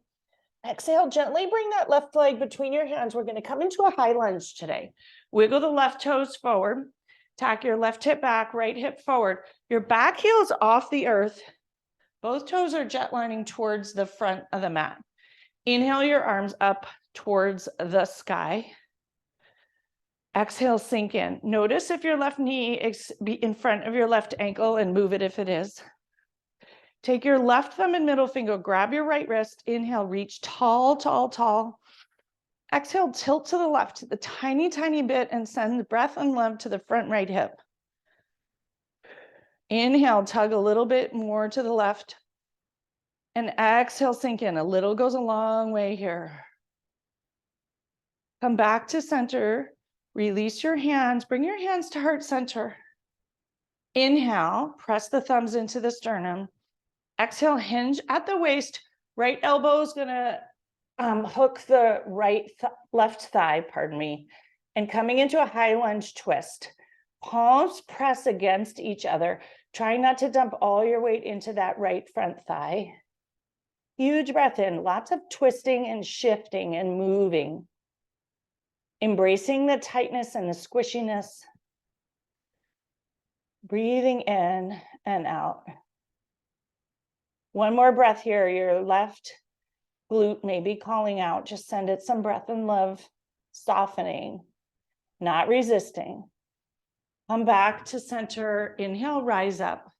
Exhale, gently bring that left leg between your hands. We're going to come into a high lunge today. Wiggle the left toes forward. Tack your left hip back, right hip forward. Your back heel is off the earth. Both toes are jet lining towards the front of the mat. Inhale your arms up towards the sky. Exhale, sink in. Notice if your left knee is in front of your left ankle and move it if it is. Take your left thumb and middle finger, grab your right wrist. Inhale, reach tall, tall, tall. Exhale, tilt to the left the tiny, tiny bit and send breath and love to the front right hip. Inhale, tug a little bit more to the left. And exhale, sink in. A little goes a long way here. Come back to center. Release your hands. Bring your hands to heart center. Inhale, press the thumbs into the sternum. Exhale, hinge at the waist. Right elbow is going to hook the left thigh, and coming into a high lunge twist. Palms press against each other. Try not to dump all your weight into that right front thigh. Huge breath in, lots of twisting and shifting and moving. Embracing the tightness and the squishiness. Breathing in and out. One more breath here. Your left glute may be calling out. Just send it some breath and love, softening, not resisting. Come back to center. Inhale, rise up.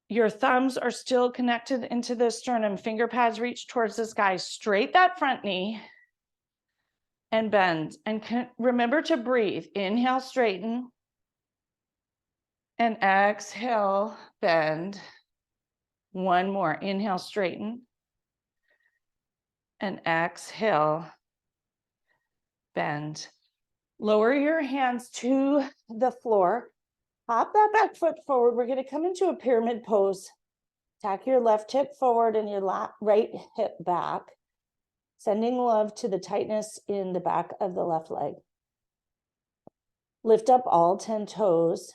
Your thumbs are still connected into the sternum. Finger pads reach towards the sky. Straight that front knee and bend. And remember to breathe. Inhale, straighten. And exhale, bend. One more. Inhale, straighten. And exhale, bend. Lower your hands to the floor. Hop that back foot forward. We're going to come into a pyramid pose. Tack your left hip forward and your right hip back, sending love to the tightness in the back of the left leg. Lift up all 10 toes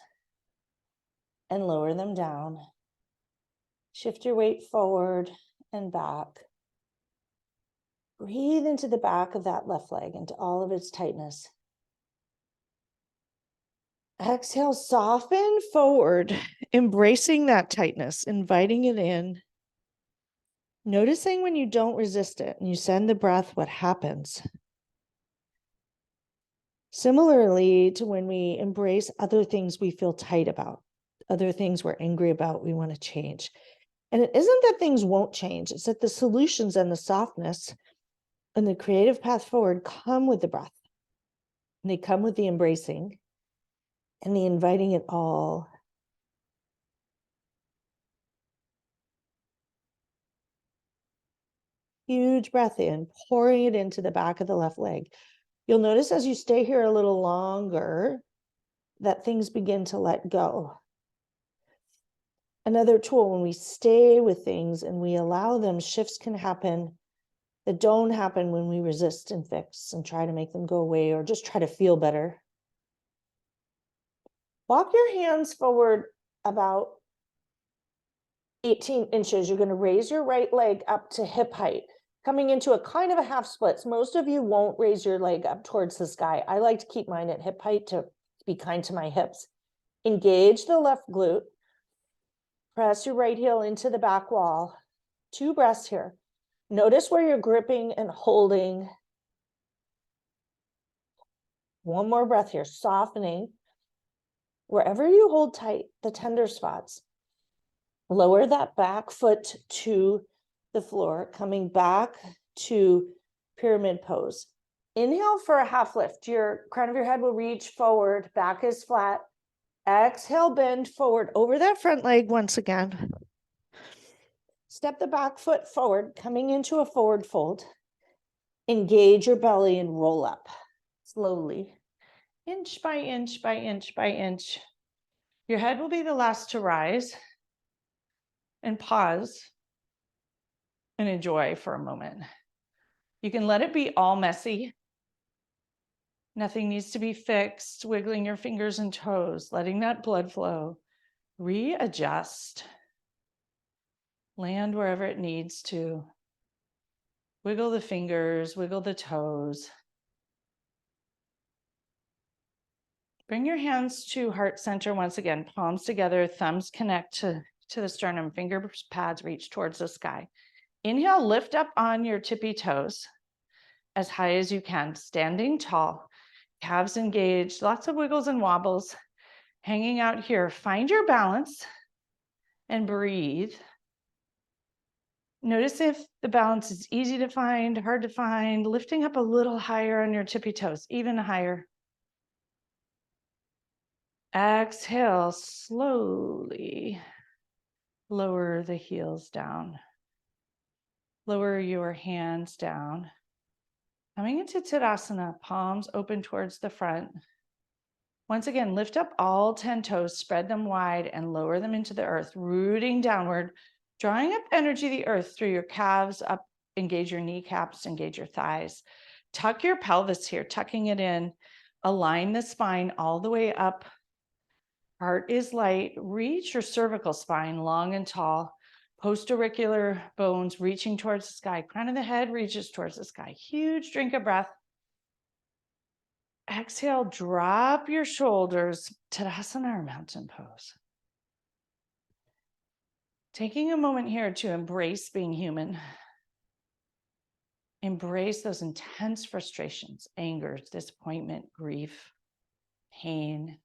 and lower them down. Shift your weight forward and back. Breathe into the back of that left leg, into all of its tightness. Exhale, soften forward, embracing that tightness, inviting it in. Noticing when you don't resist it and you send the breath, what happens. Similarly to when we embrace other things we feel tight about, other things we're angry about, we want to change. And it isn't that things won't change, it's that the solutions and the softness and the creative path forward come with the breath. And they come with the embracing and the inviting it all. Huge breath in, pouring it into the back of the left leg. You'll notice as you stay here a little longer that things begin to let go. Another tool, when we stay with things and we allow them, shifts can happen that don't happen when we resist and fix and try to make them go away or just try to feel better. Walk your hands forward about 18 inches. You're going to raise your right leg up to hip height, coming into a kind of a half splits. Most of you won't raise your leg up towards the sky. I like to keep mine at hip height to be kind to my hips. Engage the left glute. Press your right heel into the back wall. 2 breaths here. Notice where you're gripping and holding. One more breath here, softening. Wherever you hold tight, the tender spots. Lower that back foot to the floor, coming back to pyramid pose. Inhale for a half lift. Your crown of your head will reach forward, back is flat. Exhale, bend forward over that front leg once again. Step the back foot forward, coming into a forward fold. Engage your belly and roll up slowly, inch by inch by inch by inch. Your head will be the last to rise, and pause and enjoy for a moment. You can let it be all messy. Nothing needs to be fixed. Wiggling your fingers and toes, letting that blood flow. Readjust. Land wherever it needs to. Wiggle the fingers, wiggle the toes. Bring your hands to heart center once again, palms together, thumbs connect to the sternum, finger pads reach towards the sky. Inhale, lift up on your tippy toes as high as you can, standing tall, calves engaged, lots of wiggles and wobbles, hanging out here. Find your balance and breathe. Notice if the balance is easy to find, hard to find, lifting up a little higher on your tippy toes, even higher. Exhale, slowly lower the heels down. Lower your hands down. Coming into Tadasana, palms open towards the front. Once again, lift up all 10 toes, spread them wide and lower them into the earth, rooting downward, drawing up energy of the earth through your calves, up, engage your kneecaps, engage your thighs. Tuck your pelvis here, tucking it in. Align the spine all the way up. Heart is light. Reach your cervical spine long and tall. Post-auricular bones reaching towards the sky. Crown of the head reaches towards the sky. Huge drink of breath. Exhale, drop your shoulders. Tadasana or mountain pose. Taking a moment here to embrace being human. Embrace those intense frustrations, anger, disappointment, grief, pain,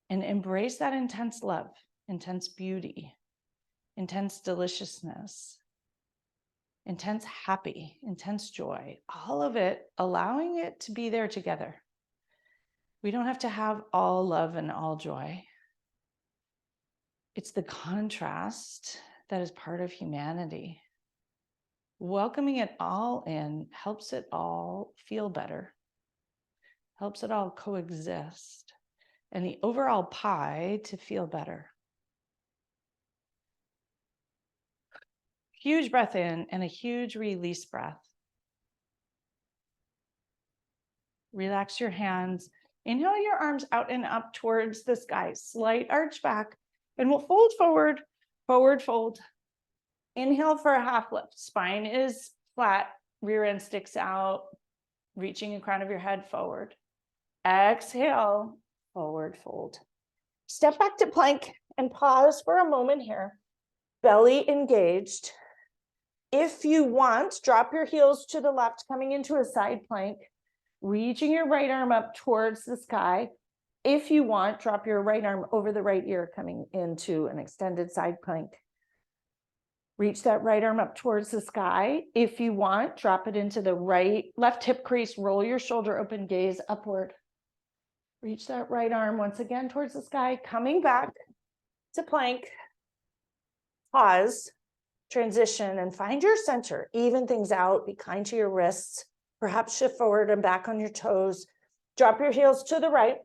and embrace that intense love, intense beauty, intense deliciousness, intense happy, intense joy, all of it, allowing it to be there together. We don't have to have all love and all joy. It's the contrast that is part of humanity. Welcoming it all in helps it all feel better, helps it all coexist, and the overall pie to feel better. Huge breath in and a huge release breath. Relax your hands. Inhale your arms out and up towards the sky. Slight arch back, and we'll fold forward, forward fold. Inhale for a half lift. Spine is flat, rear end sticks out, reaching the crown of your head forward. Exhale, forward fold. Step back to plank and pause for a moment here. Belly engaged. If you want, drop your heels to the left, coming into a side plank, reaching your right arm up towards the sky. If you want, drop your right arm over the right ear, coming into an extended side plank. Reach that right arm up towards the sky. If you want, drop it into the left hip crease, roll your shoulder open, gaze upward. Reach that right arm once again towards the sky, coming back to plank. Pause, transition, and find your center. Even things out, be kind to your wrists. Perhaps shift forward and back on your toes. Drop your heels to the right.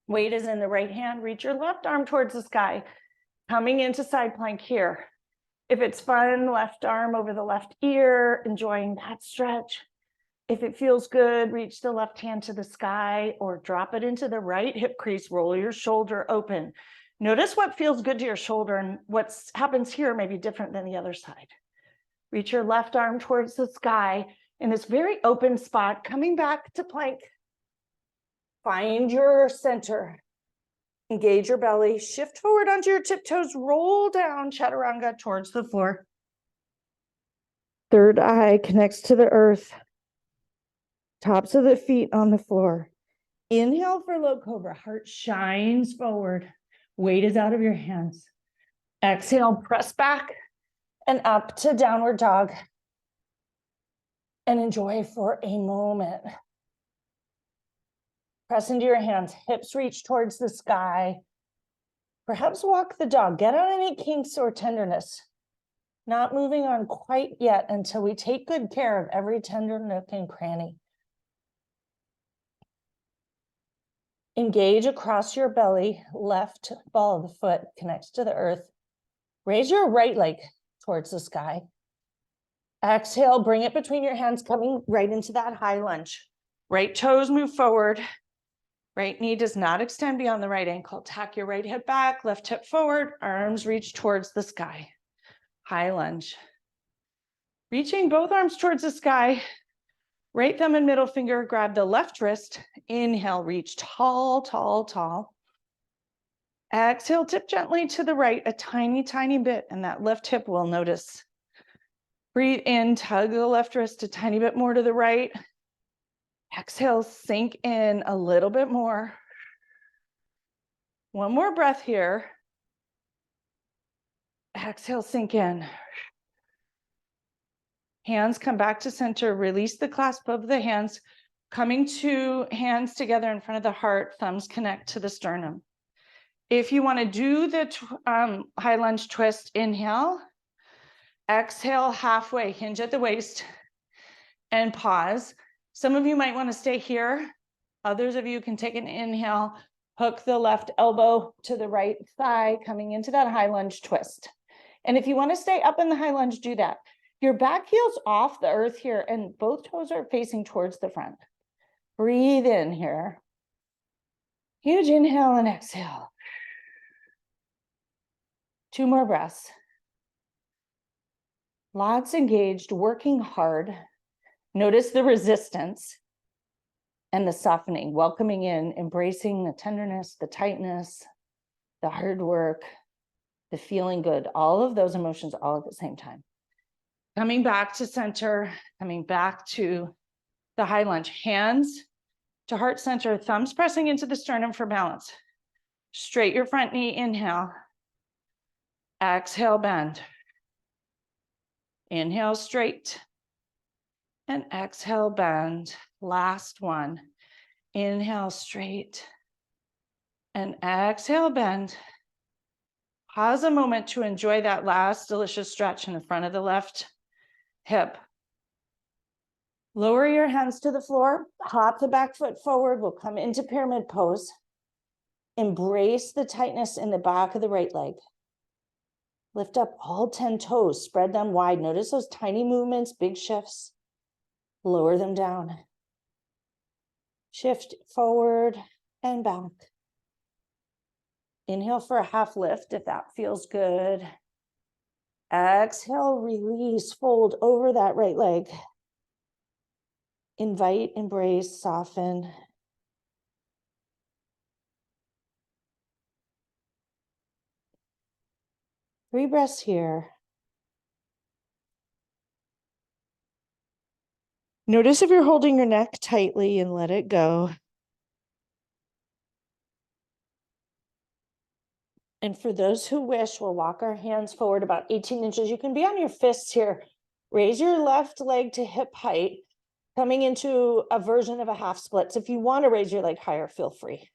Weight is in the right hand. Reach your left arm towards the sky, coming into side plank here. If it's fun, left arm over the left ear, enjoying that stretch. If it feels good, reach the left hand to the sky or drop it into the right hip crease, roll your shoulder open. Notice what feels good to your shoulder, and what happens here may be different than the other side. Reach your left arm towards the sky in this very open spot, coming back to plank. Find your center. Engage your belly, shift forward onto your tiptoes, roll down chaturanga towards the floor. Third eye connects to the earth. Tops of the feet on the floor. Inhale for low cobra, heart shines forward. Weight is out of your hands. Exhale, press back and up to downward dog. And enjoy for a moment. Press into your hands, hips reach towards the sky. Perhaps walk the dog, get out any kinks or tenderness. Not moving on quite yet until we take good care of every tender nook and cranny. Engage across your belly, left ball of the foot connects to the earth. Raise your right leg towards the sky. Exhale, bring it between your hands, coming right into that high lunge. Right toes move forward. Right knee does not extend beyond the right ankle. Tack your right hip back, left hip forward, arms reach towards the sky. High lunge. Reaching both arms towards the sky. Right thumb and middle finger, grab the left wrist. Inhale, reach tall, tall, tall. Exhale, tip gently to the right, a tiny, tiny bit, and that left hip will notice. Breathe in, tug the left wrist a tiny bit more to the right. Exhale, sink in a little bit more. One more breath here. Exhale, sink in. Hands come back to center. Release the clasp of the hands. Coming to hands together in front of the heart. Thumbs connect to the sternum. If you want to do the high lunge twist, inhale. Exhale, halfway, hinge at the waist. And pause. Some of you might want to stay here. Others of you can take an inhale, hook the left elbow to the right thigh, coming into that high lunge twist. And if you want to stay up in the high lunge, do that. Your back heel's off the earth here, and both toes are facing towards the front. Breathe in here. Huge inhale and exhale. 2 more breaths. Lots engaged, working hard. Notice the resistance and the softening, welcoming in, embracing the tenderness, the tightness, the hard work. the feeling good, all of those emotions all at the same time. Coming back to center, coming back to the high lunge, hands to heart center, thumbs pressing into the sternum for balance. Straight your front knee, inhale. Exhale, bend. Inhale, straight. And exhale, bend. Last one. Inhale, straight. And exhale, bend. Pause a moment to enjoy that last delicious stretch in the front of the left hip. Lower your hands to the floor, hop the back foot forward. We'll come into pyramid pose. Embrace the tightness in the back of the right leg. Lift up all 10 toes, spread them wide. Notice those tiny movements, big shifts. Lower them down. Shift forward and back. Inhale for a half lift if that feels good. Exhale, release, fold over that right leg. Invite, embrace, soften. Three breaths here. Notice if you're holding your neck tightly and let it go. And for those who wish, we'll walk our hands forward about 18 inches. You can be on your fists here. Raise your left leg to hip height, coming into a version of a half split. So if you want to raise your leg higher, feel free.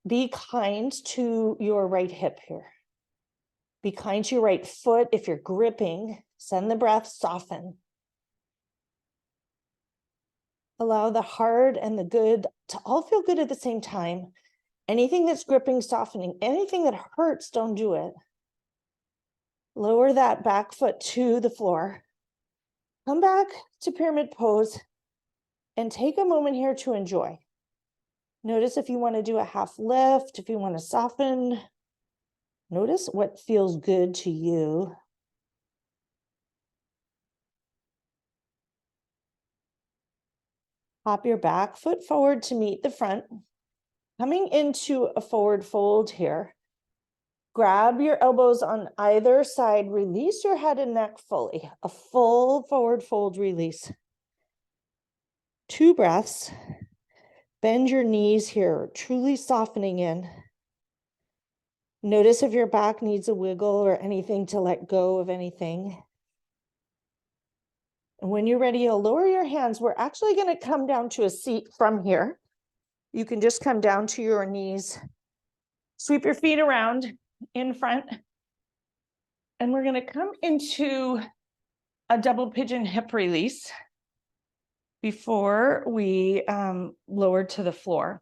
Be kind to your right hip here. Be kind to your right foot. If you're gripping, send the breath, soften. Allow the hard and the good to all feel good at the same time. Anything that's gripping, softening, anything that hurts, don't do it. Lower that back foot to the floor. Come back to pyramid pose and take a moment here to enjoy. Notice if you want to do a half lift, if you want to soften. Notice what feels good to you. Hop your back foot forward to meet the front. Coming into a forward fold here. Grab your elbows on either side. Release your head and neck fully. A full forward fold release. 2 breaths. Bend your knees here, truly softening in. Notice if your back needs a wiggle or anything to let go of anything. And when you're ready, you'll lower your hands. We're actually going to come down to a seat from here. You can just come down to your knees. Sweep your feet around in front. And we're going to come into a double pigeon hip release before we lower to the floor.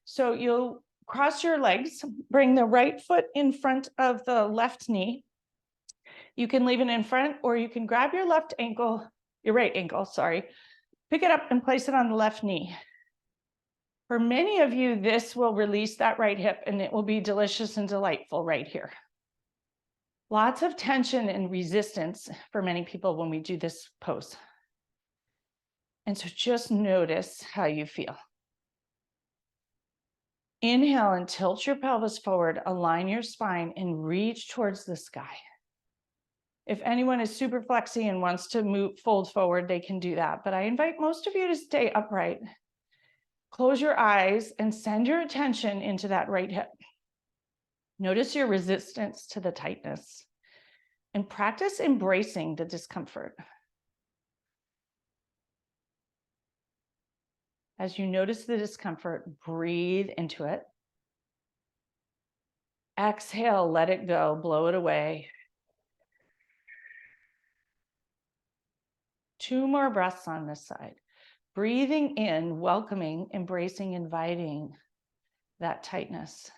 So you'll cross your legs, bring the right foot in front of the left knee. You can leave it in front, or you can grab your right ankle, pick it up and place it on the left knee. For many of you, this will release that right hip and it will be delicious and delightful right here. Lots of tension and resistance for many people when we do this pose. And so just notice how you feel. Inhale and tilt your pelvis forward, align your spine and reach towards the sky. If anyone is super flexy and wants to fold forward, they can do that. But I invite most of you to stay upright. Close your eyes and send your attention into that right hip. Notice your resistance to the tightness and practice embracing the discomfort. As you notice the discomfort, breathe into it. Exhale, let it go, blow it away. 2 more breaths on this side. Breathing in, welcoming, embracing, inviting that tightness.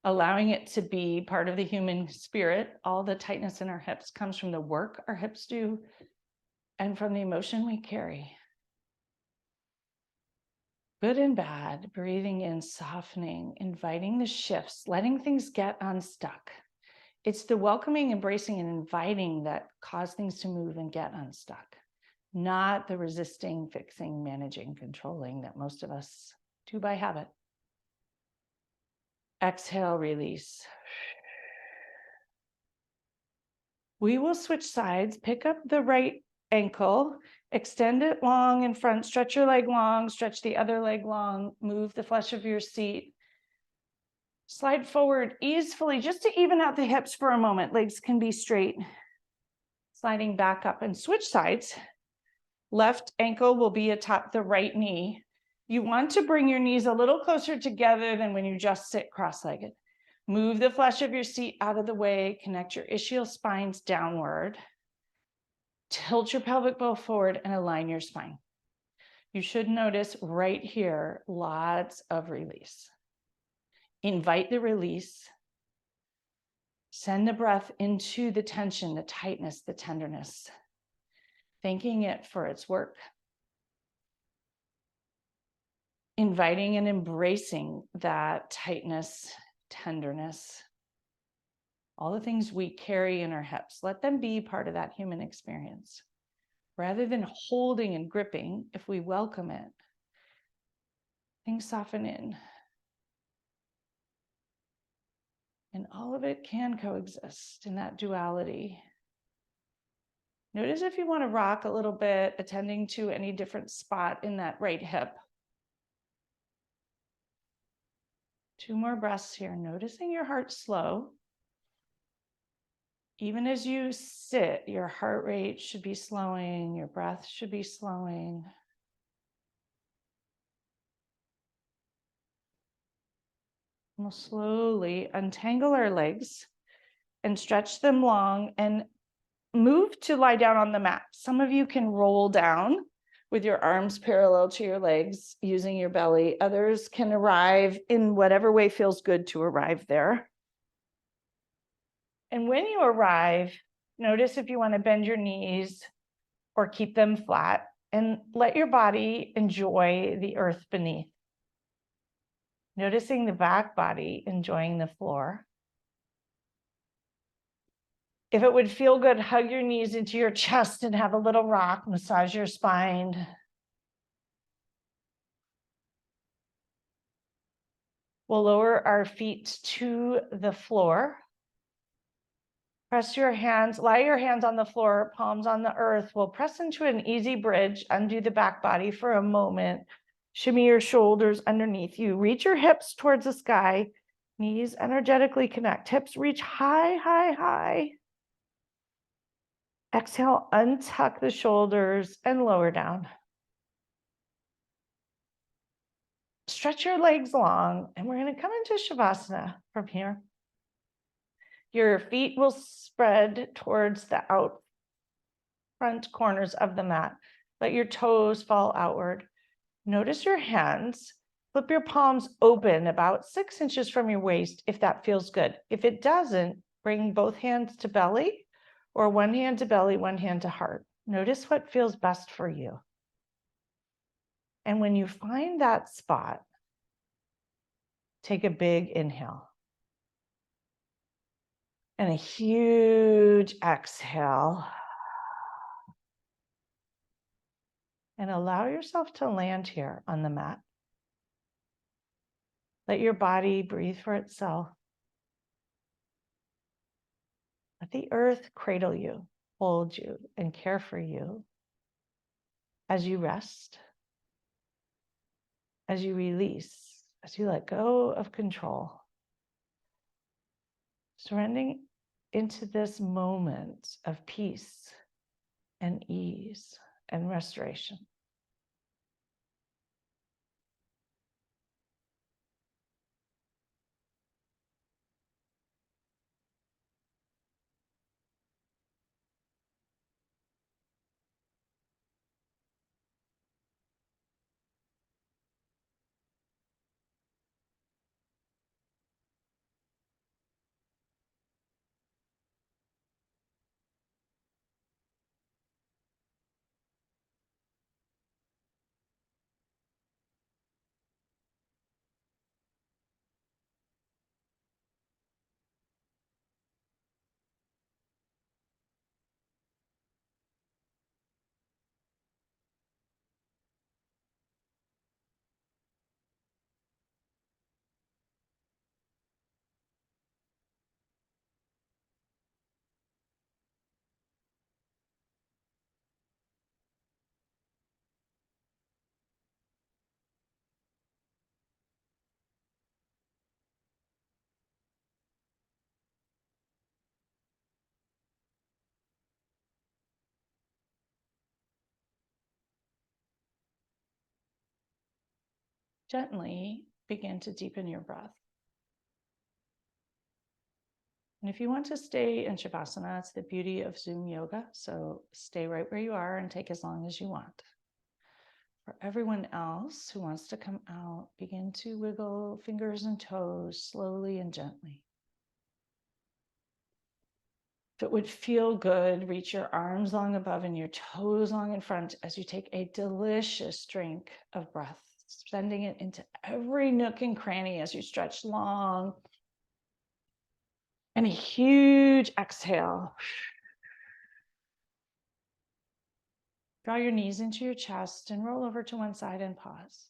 Allowing it to be part of the human spirit. All the tightness in our hips comes from the work our hips do and from the emotion we carry. Good and bad, breathing in, softening, inviting the shifts, letting things get unstuck. It's the welcoming, embracing, and inviting that cause things to move and get unstuck, not the resisting, fixing, managing, controlling that most of us do by habit. Exhale, release. We will switch sides, pick up the right ankle, extend it long in front, stretch your leg long, stretch the other leg long, move the flesh of your seat. Slide forward easily, just to even out the hips for a moment. Legs can be straight. Sliding back up and switch sides. Left ankle will be atop the right knee. You want to bring your knees a little closer together than when you just sit cross-legged. Move the flesh of your seat out of the way, connect your ischial spines downward. Tilt your pelvic bow forward and align your spine. You should notice right here, lots of release. Invite the release. Send the breath into the tension, the tightness, the tenderness, thanking it for its work. Inviting and embracing that tightness, tenderness, all the things we carry in our hips. Let them be part of that human experience. Rather than holding and gripping, if we welcome it, things soften in. And all of it can coexist in that duality. Notice if you want to rock a little bit, attending to any different spot in that right hip. 2 more breaths here, noticing your heart slow. Even as you sit, your heart rate should be slowing, your breath should be slowing. We'll slowly untangle our legs and stretch them long and move to lie down on the mat. Some of you can roll down with your arms parallel to your legs using your belly. Others can arrive in whatever way feels good to arrive there. And when you arrive, notice if you want to bend your knees or keep them flat and let your body enjoy the earth beneath. Noticing the back body enjoying the floor. If it would feel good, hug your knees into your chest and have a little rock, massage your spine. We'll lower our feet to the floor. Press your hands, lie your hands on the floor, palms on the earth. We'll press into an easy bridge, undo the back body for a moment. Shimmy your shoulders underneath you. Reach your hips towards the sky. Knees energetically connect. Hips reach high, high, high. Exhale, untuck the shoulders and lower down. Stretch your legs long, and we're going to come into Shavasana from here. Your feet will spread towards the out front corners of the mat. Let your toes fall outward. Notice your hands. Flip your palms open about 6 inches from your waist if that feels good. If it doesn't, bring both hands to belly or one hand to belly, one hand to heart. Notice what feels best for you. And when you find that spot, take a big inhale. And a huge exhale. And allow yourself to land here on the mat. Let your body breathe for itself. Let the earth cradle you, hold you, and care for you as you rest, as you release, as you let go of control. Surrendering into this moment of peace and ease and restoration. Gently begin to deepen your breath. And if you want to stay in Shavasana, it's the beauty of Zoom yoga. So stay right where you are and take as long as you want. For everyone else who wants to come out, begin to wiggle fingers and toes slowly and gently. If it would feel good, reach your arms long above and your toes long in front as you take a delicious drink of breath, sending it into every nook and cranny as you stretch long. And a huge exhale. Draw your knees into your chest and roll over to one side and pause.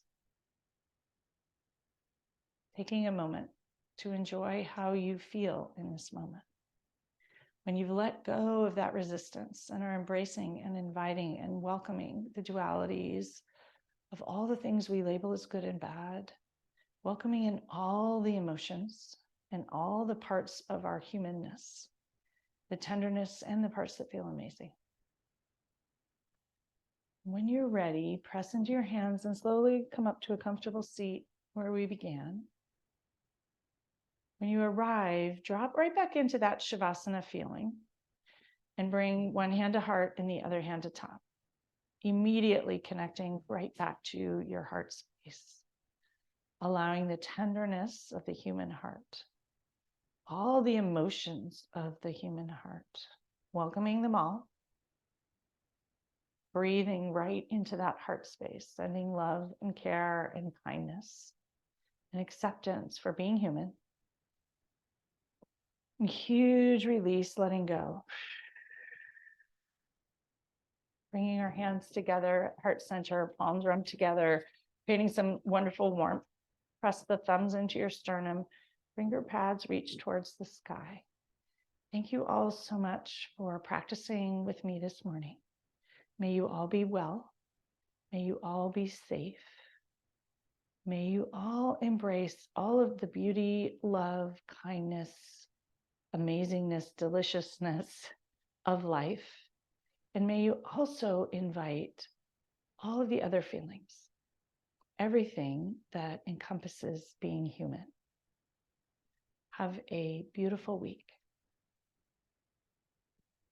Taking a moment to enjoy how you feel in this moment. When you've let go of that resistance and are embracing and inviting and welcoming the dualities of all the things we label as good and bad, welcoming in all the emotions and all the parts of our humanness, the tenderness and the parts that feel amazing. When you're ready, press into your hands and slowly come up to a comfortable seat where we began. When you arrive, drop right back into that Shavasana feeling and bring one hand to heart and the other hand to top, immediately connecting right back to your heart space, allowing the tenderness of the human heart, all the emotions of the human heart, welcoming them all, breathing right into that heart space, sending love and care and kindness and acceptance for being human. A huge release, letting go. Bringing our hands together, heart center, palms rub together, creating some wonderful warmth. Press the thumbs into your sternum, finger pads reach towards the sky. Thank you all so much for practicing with me this morning. May you all be well. May you all be safe. May you all embrace all of the beauty, love, kindness, amazingness, deliciousness of life. And may you also invite all of the other feelings, everything that encompasses being human. Have a beautiful week.